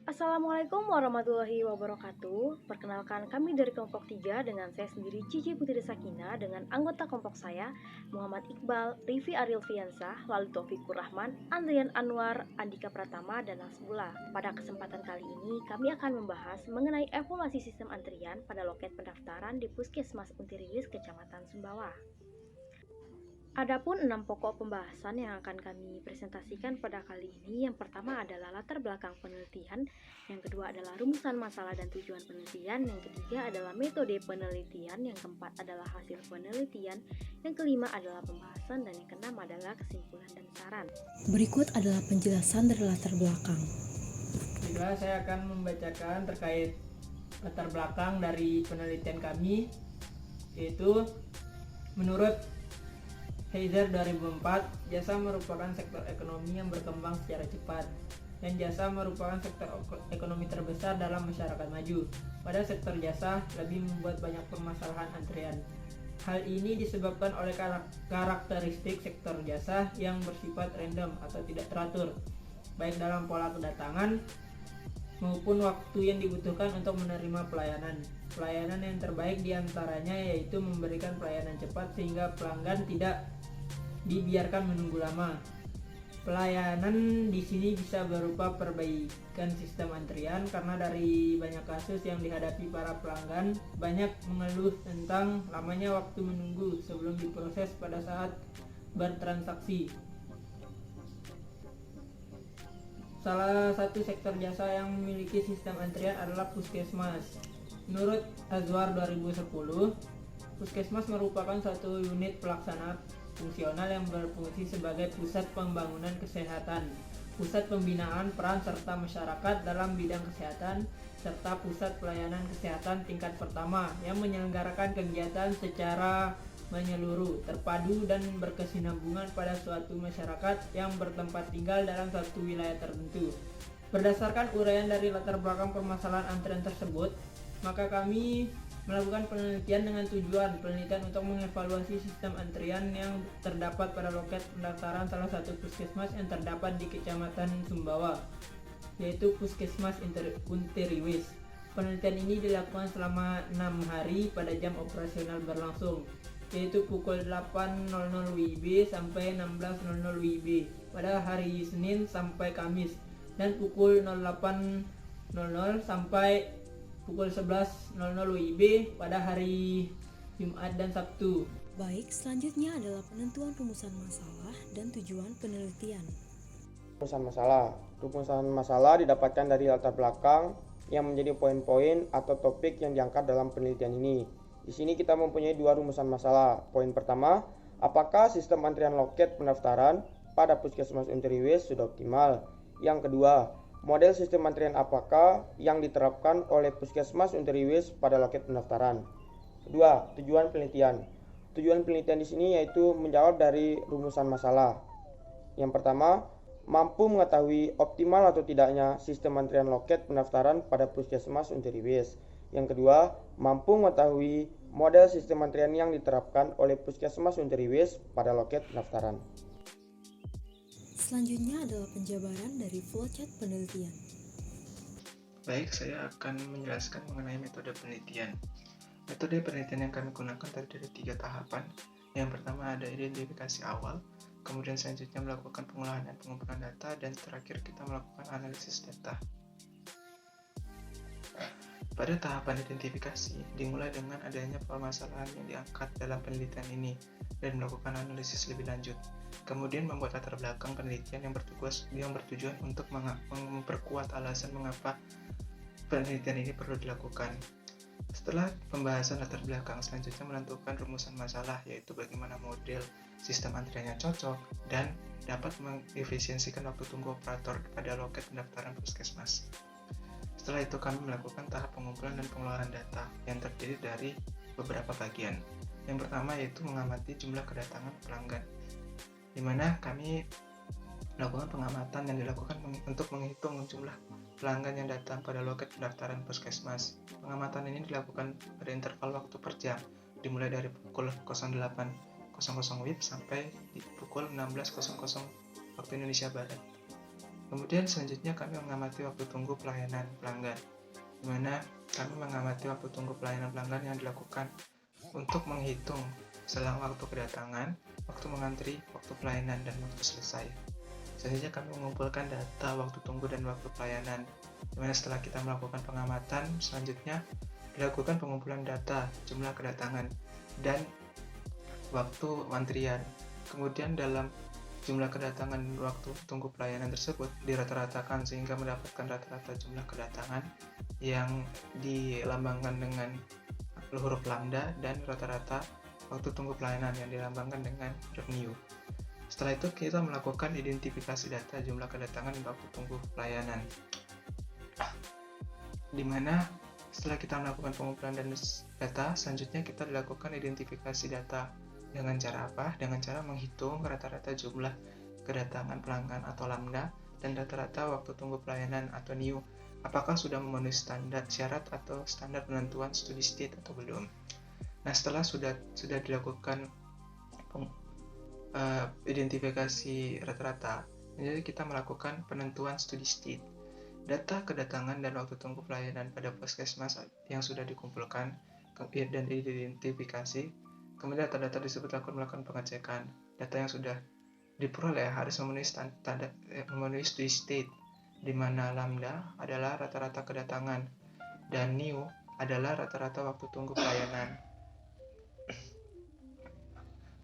Assalamualaikum warahmatullahi wabarakatuh. Perkenalkan kami dari kelompok 3 dengan saya sendiri Cici Putri Sakina dengan anggota kelompok saya Muhammad Iqbal, Rivi Ariel Fiansah, lalu Taufikur Rahman, Andrian Anwar, Andika Pratama, dan Nasbullah. Pada kesempatan kali ini kami akan membahas mengenai evaluasi sistem antrian pada loket pendaftaran di Puskesmas Untiriwis, Kecamatan Sumbawa. Adapun 6 pokok pembahasan yang akan kami presentasikan pada kali ini. Yang pertama adalah latar belakang penelitian, yang kedua adalah rumusan masalah dan tujuan penelitian, yang ketiga adalah metode penelitian, yang keempat adalah hasil penelitian, yang kelima adalah pembahasan, dan yang keenam adalah kesimpulan dan saran. Berikut adalah penjelasan dari latar belakang. Juga saya akan membacakan terkait latar belakang dari penelitian kami, yaitu menurut Heiser 2004, jasa merupakan sektor ekonomi yang berkembang secara cepat, dan jasa merupakan sektor ekonomi terbesar dalam masyarakat maju. Pada sektor jasa lebih membuat banyak permasalahan antrian. Hal ini disebabkan oleh karakteristik sektor jasa yang bersifat random atau tidak teratur, baik dalam pola kedatangan maupun waktu yang dibutuhkan untuk menerima pelayanan. Pelayanan yang terbaik diantaranya yaitu memberikan pelayanan cepat sehingga pelanggan tidak dibiarkan menunggu lama. Pelayanan di sini bisa berupa perbaikan sistem antrian, karena dari banyak kasus yang dihadapi para pelanggan banyak mengeluh tentang lamanya waktu menunggu sebelum diproses pada saat bertransaksi. Salah satu sektor jasa yang memiliki sistem antrian adalah Puskesmas. Menurut Azwar 2010, Puskesmas merupakan suatu unit pelaksana fungsional yang berfungsi sebagai pusat pembangunan kesehatan, pusat pembinaan peran serta masyarakat dalam bidang kesehatan, serta pusat pelayanan kesehatan tingkat pertama yang menyelenggarakan kegiatan secara menyeluruh, terpadu, dan berkesinambungan pada suatu masyarakat yang bertempat tinggal dalam suatu wilayah tertentu. Berdasarkan uraian dari latar belakang permasalahan antrian tersebut, maka kami melakukan penelitian dengan tujuan penelitian untuk mengevaluasi sistem antrian yang terdapat pada loket pendaftaran salah satu puskesmas yang terdapat di Kecamatan Sumbawa, yaitu Puskesmas Untiriwis. Penelitian ini dilakukan selama 6 hari pada jam operasional berlangsung, yaitu pukul 8.00 WIB sampai 16.00 WIB pada hari Senin sampai Kamis, dan pukul 08.00 sampai pukul 11.00 WIB pada hari Jumat dan Sabtu. Baik, selanjutnya adalah penentuan rumusan masalah dan tujuan penelitian. Rumusan masalah didapatkan dari latar belakang yang menjadi poin-poin atau topik yang diangkat dalam penelitian ini. Di sini kita mempunyai dua rumusan masalah. Poin pertama, apakah sistem antrian loket pendaftaran pada Puskesmas Untiriwis sudah optimal? Yang kedua, model sistem antrian apakah yang diterapkan oleh Puskesmas Untiriwis pada loket pendaftaran? Kedua, tujuan penelitian. Tujuan penelitian di sini yaitu menjawab dari rumusan masalah. Yang pertama, mampu mengetahui optimal atau tidaknya sistem antrian loket pendaftaran pada Puskesmas Untiriwis. Yang kedua, mampu mengetahui model sistem antrian yang diterapkan oleh Puskesmas Untiriwis pada loket pendaftaran. Selanjutnya adalah penjabaran dari flowchart penelitian. Baik, saya akan menjelaskan mengenai metode penelitian. Metode penelitian yang kami gunakan terdiri dari 3 tahapan. Yang pertama ada identifikasi awal, kemudian selanjutnya melakukan pengolahan dan pengumpulan data, dan terakhir kita melakukan analisis data. Pada tahapan identifikasi, dimulai dengan adanya permasalahan yang diangkat dalam penelitian ini dan melakukan analisis lebih lanjut. Kemudian membuat latar belakang penelitian yang bertujuan untuk memperkuat alasan mengapa penelitian ini perlu dilakukan. Setelah pembahasan latar belakang, selanjutnya menentukan rumusan masalah, yaitu bagaimana model sistem antriannya cocok dan dapat mengefisiensikan waktu tunggu operator pada loket pendaftaran puskesmas. Setelah itu kami melakukan tahap pengumpulan dan pengelolaan data yang terdiri dari beberapa bagian. Yang pertama yaitu mengamati jumlah kedatangan pelanggan, di mana kami melakukan pengamatan yang dilakukan untuk menghitung jumlah pelanggan yang datang pada loket pendaftaran puskesmas. Pengamatan ini dilakukan pada interval waktu per jam, dimulai dari pukul 08.00 WIB sampai di pukul 16.00 waktu Indonesia Barat. Kemudian selanjutnya kami mengamati waktu tunggu pelayanan pelanggan, di mana kami mengamati waktu tunggu pelayanan pelanggan yang dilakukan untuk menghitung selang waktu kedatangan, waktu mengantri, waktu pelayanan, dan waktu selesai. Selanjutnya kami mengumpulkan data waktu tunggu dan waktu pelayanan, di mana setelah kita melakukan pengamatan, selanjutnya dilakukan pengumpulan data jumlah kedatangan dan waktu antrian. Kemudian dalam jumlah kedatangan dan waktu tunggu pelayanan tersebut dirata-ratakan sehingga mendapatkan rata-rata jumlah kedatangan yang dilambangkan dengan huruf lambda dan rata-rata waktu tunggu pelayanan yang dilambangkan dengan revenue. Setelah itu kita melakukan identifikasi data jumlah kedatangan dan waktu tunggu pelayanan, di mana setelah kita melakukan pengumpulan dan data, selanjutnya kita dilakukan identifikasi data. Dengan cara apa? Dengan cara menghitung rata-rata jumlah kedatangan pelanggan atau lambda dan rata-rata waktu tunggu pelayanan atau new. Apakah sudah memenuhi standar syarat atau standar penentuan steady state atau belum? Nah, setelah sudah dilakukan identifikasi rata-rata, jadi kita melakukan penentuan steady state. Data kedatangan dan waktu tunggu pelayanan pada puskesmas yang sudah dikumpulkan dan diidentifikasi. Kemudian data-data tersebut akan melakukan pengecekan. Data yang sudah diperoleh harus memenuhi steady state, di mana lambda adalah rata-rata kedatangan dan new adalah rata-rata waktu tunggu pelayanan.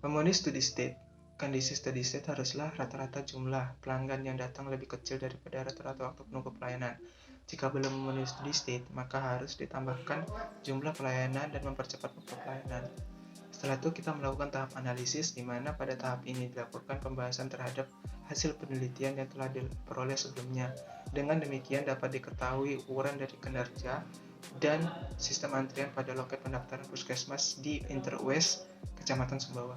Memenuhi steady state. Kondisi steady state haruslah rata-rata jumlah pelanggan yang datang lebih kecil daripada rata-rata waktu tunggu pelayanan. Jika belum memenuhi steady state, maka harus ditambahkan jumlah pelayanan dan mempercepat waktu pelayanan. Setelah itu kita melakukan tahap analisis, di mana pada tahap ini dilakukan pembahasan terhadap hasil penelitian yang telah diperoleh sebelumnya. Dengan demikian dapat diketahui ukuran dari kinerja dan sistem antrian pada loket pendaftaran puskesmas di Interwest, Kecamatan Sumbawa.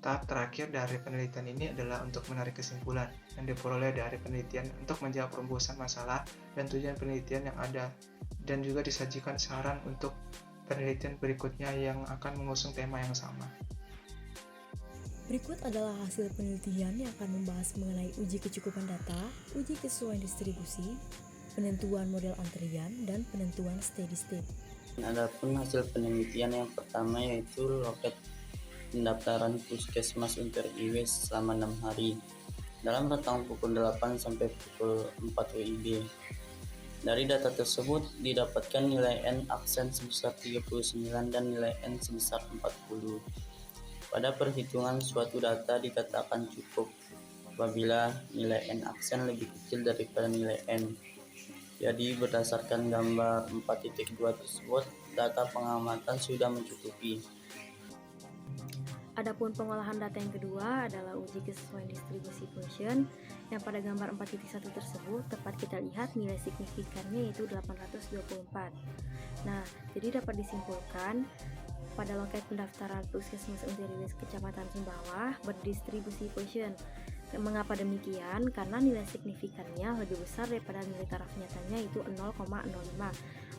Tahap terakhir dari penelitian ini adalah untuk menarik kesimpulan yang diperoleh dari penelitian untuk menjawab perumusan masalah dan tujuan penelitian yang ada, dan juga disajikan saran untuk penelitian berikutnya yang akan mengusung tema yang sama. Berikut adalah hasil penelitian yang akan membahas mengenai uji kecukupan data, uji kesesuaian distribusi, penentuan model antrian, dan penentuan steady state. Adapun hasil penelitian yang pertama yaitu loket pendaftaran puskesmas Inter-IWS selama 6 hari dalam rentang pukul 8 sampai pukul 4 WIB. Dari data tersebut didapatkan nilai N aksen sebesar 39 dan nilai N sebesar 40. Pada perhitungan suatu data dikatakan cukup apabila nilai N aksen lebih kecil daripada nilai N. Jadi berdasarkan gambar 4.2 tersebut, data pengamatan sudah mencukupi. Adapun pengolahan data yang kedua adalah uji kesesuaian distribusi function, yang pada gambar 4.1 tersebut tepat kita lihat nilai signifikannya yaitu 824. Nah, jadi dapat disimpulkan pada loket pendaftaran puskesmas Inter-IWS Kecamatan Sumbawa berdistribusi function. Mengapa demikian? Karena nilai signifikannya lebih besar daripada nilai taraf nyatanya yaitu 0,05,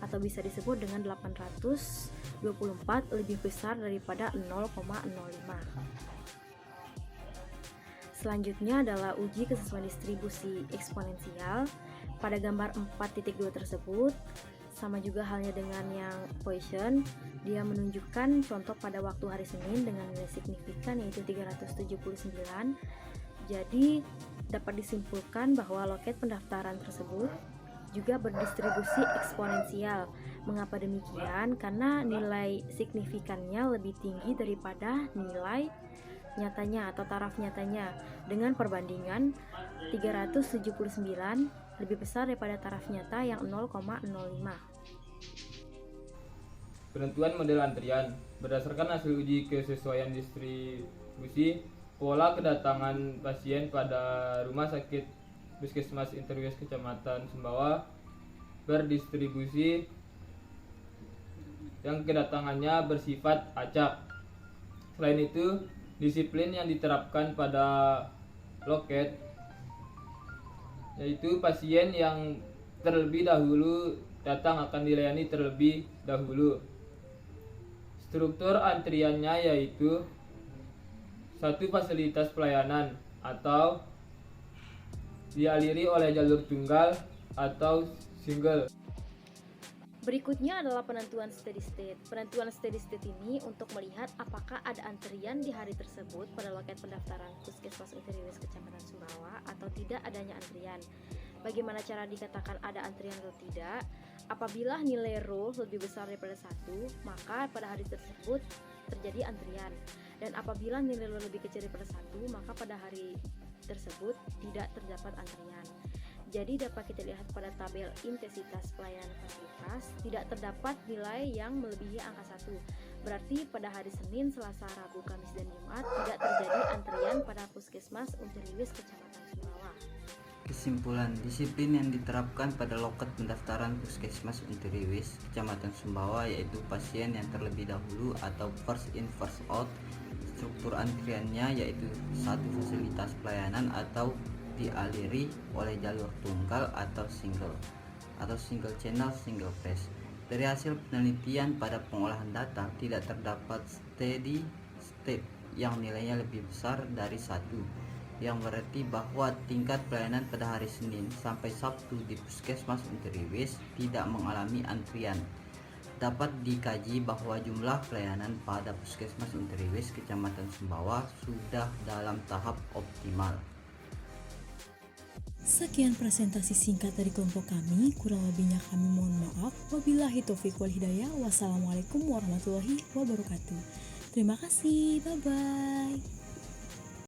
atau bisa disebut dengan 824 lebih besar daripada 0,05. Selanjutnya adalah uji kesesuaian distribusi eksponensial. Pada gambar 4.2 tersebut sama juga halnya dengan yang Poisson, dia menunjukkan contoh pada waktu hari Senin dengan nilai signifikan yaitu 379. Jadi dapat disimpulkan bahwa loket pendaftaran tersebut juga berdistribusi eksponensial. Mengapa demikian? Karena nilai signifikannya lebih tinggi daripada nilai nyatanya atau taraf nyatanya, dengan perbandingan 379 lebih besar daripada taraf nyata yang 0,05. Penentuan model antrian berdasarkan hasil uji kesesuaian distribusi, pola kedatangan pasien pada rumah sakit Puskesmas Inter-IWS Kecamatan Sumbawa berdistribusi yang kedatangannya bersifat acak. Selain itu, disiplin yang diterapkan pada loket yaitu pasien yang terlebih dahulu datang akan dilayani terlebih dahulu. Struktur antriannya yaitu satu fasilitas pelayanan atau dialiri oleh jalur tunggal atau single. Berikutnya adalah penentuan steady state. Penentuan steady state ini untuk melihat apakah ada antrian di hari tersebut pada loket pendaftaran Puskesmas Unteriwis Kecamatan Sumbawa atau tidak adanya antrian. Bagaimana cara dikatakan ada antrian atau tidak? Apabila nilai rho lebih besar daripada 1, maka pada hari tersebut terjadi antrian. Dan apabila nilai rho lebih kecil daripada 1, maka pada hari tersebut tidak terdapat antrian. Jadi dapat kita lihat pada tabel intensitas pelayanan fasilitas tidak terdapat nilai yang melebihi angka 1. Berarti pada hari Senin, Selasa, Rabu, Kamis, dan Jumat tidak terjadi antrian pada Puskesmas Unteriwis Kecamatan Sumbawa. Kesimpulan, disiplin yang diterapkan pada loket pendaftaran Puskesmas Unteriwis Kecamatan Sumbawa yaitu pasien yang terlebih dahulu atau first in first out. Struktur antriannya yaitu satu fasilitas pelayanan atau dialiri oleh jalur tunggal atau single channel single phase. Dari hasil penelitian pada pengolahan data tidak terdapat steady state yang nilainya lebih besar dari 1, yang berarti bahwa tingkat pelayanan pada hari Senin sampai Sabtu di Puskesmas Unteriwis tidak mengalami antrian. Dapat dikaji bahwa jumlah pelayanan pada Puskesmas Unteriwis Kecamatan Sumbawa sudah dalam tahap optimal. Sekian presentasi singkat dari kelompok kami, kurang lebihnya kami mohon maaf. Wabillahi taufiq wal hidayah. Wassalamualaikum warahmatullahi wabarakatuh. Terima kasih, bye-bye.